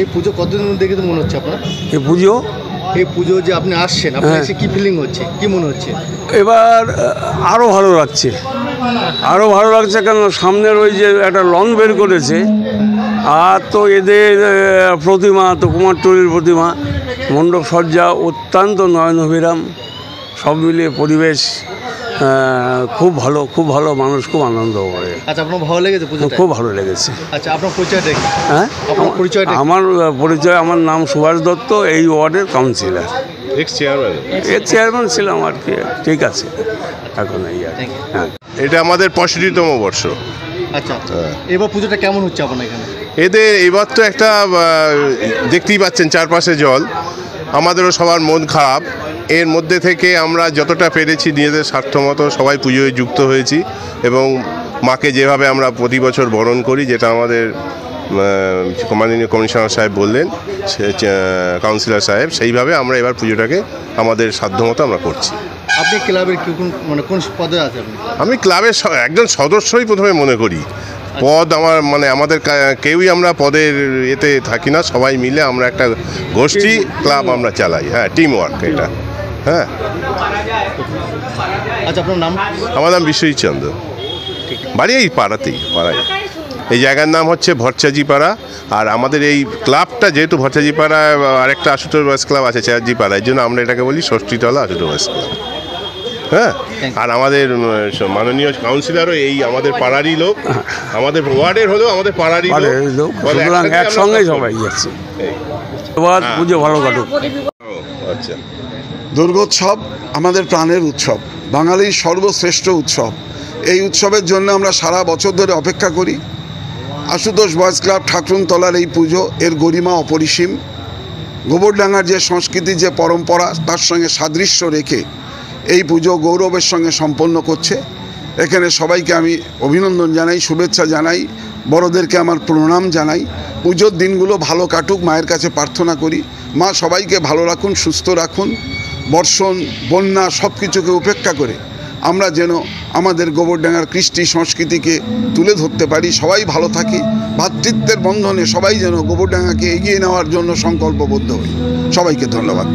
এই পুজো কতদিন দেখে তো মনে হচ্ছে আপনার? এই পুজো যে আপনি আসছেন, আপনার এসে কি ফিলিং হচ্ছে, কি মনে হচ্ছে? এবার আরও ভালো লাগছে, কেন সামনের ওই যে একটা লন বের করেছে, আর তো এদের প্রতিমা, তো কুমারটুলির প্রতিমা, মণ্ডপ সজ্জা অত্যন্ত নয়নভিরাম, সব মিলিয়ে পরিবেশ খুব ভালো, মানুষ খুব আনন্দ করে। আচ্ছা, আপনার ভালো লেগেছে পুজো? খুব ভালো লেগেছে। আচ্ছা, আপনার পরিচয়টা কি? হ্যাঁ, আমার পরিচয়, আমার নাম সুভাষ দত্ত, এই ওয়ার্ডের কাউন্সিলর, এক্স চেয়ারম্যান ছিলাম আর কি। ঠিক আছে, এখন এই আর হ্যাঁ। এটা আমাদের 65তম বর্ষ। আচ্ছা, এবার পুজোটা কেমন হচ্ছে আপনার এখানে? এবার তো একটা দেখতেই পাচ্ছেন চারপাশে জল, আমাদেরও সবার মন খারাপ। এর মধ্যে থেকে আমরা যতটা পেরেছি নিজেদের স্বার্থমতো সবাই পুজোয় যুক্ত হয়েছি, এবং মাকে যেভাবে আমরা প্রতি বছর বরণ করি, যেটা আমাদের মাননীয় কমিশনার সাহেব বললেন, কাউন্সিলর সাহেব, সেইভাবে আমরা এবার পুজোটাকে আমাদের সাধ্যমতো আমরা করছি। আপনি ক্লাবের কোন পদে আছেন? আমি ক্লাবের একজন সদস্যই প্রথমে মনে করি। পদ আমাদের কেউই আমরা পদের এতে থাকি না, সবাই মিলে আমরা একটা গোষ্ঠী ক্লাব আমরা চালাই। হ্যাঁ, টিম ওয়ার্ক এটা। হ্যাঁ। আচ্ছা, আপনার নাম? আমার নাম বিশ্বজিৎ চন্দ্র, বাড়ি এই পাড়ায়। এই জায়গার নাম হচ্ছে ভরচাজি পাড়া। আর আমাদের এই ক্লাবটা যেহেতু ভরচাজি পাড়া, আরেকটা আশুতোষ বয়স ক্লাব আছে চার্জি পাড়া, এই জন্য আমরা এটাকে বলি ষষ্ঠীতলা আশুতোষ বয়স ক্লাব। হ্যাঁ, আর আমাদের মাননীয় কাউন্সিলরও এই আমাদের পাড়ারই লোক, আমাদের ওয়ার্ডের হলেও আমাদের পাড়ারই লোক, একসঙ্গে সবাই যাচ্ছে। পুজো ভালো কাটুক। আচ্ছা, দুর্গোৎসব আমাদের প্রাণের উৎসব, বাঙালির সর্বশ্রেষ্ঠ উৎসব। এই উৎসবের জন্য আমরা সারা বছর ধরে অপেক্ষা করি। আশুতোষ বয়েজ ক্লাব ঠাকুরতলার এই পুজো, এর গরিমা অপরিসীম। গোবরডাঙ্গার যে সংস্কৃতি, যে পরম্পরা, তার সঙ্গে সাদৃশ্য রেখে এই পুজো গৌরবের সঙ্গে সম্পন্ন করছে। এখানে সবাইকে আমি অভিনন্দন জানাই, শুভেচ্ছা জানাই, বড়দেরকে আমার প্রণাম জানাই। পুজোর দিনগুলো ভালো কাটুক, মায়ের কাছে প্রার্থনা করি। মা সবাইকে ভালো রাখুন, সুস্থ রাখুন। বর্ষণ, বন্যা সব কিছুকে উপেক্ষা করে আমরা যেন আমাদের গোবরডাঙ্গার কৃষ্টি সংস্কৃতিকে তুলে ধরতে পারি, সবাই ভালো থাকি, ভ্রাতৃত্বের বন্ধনে সবাই যেন গোবরডাঙ্গাকে এগিয়ে নেওয়ার জন্য সংকল্পবদ্ধ হই। সবাইকে ধন্যবাদ।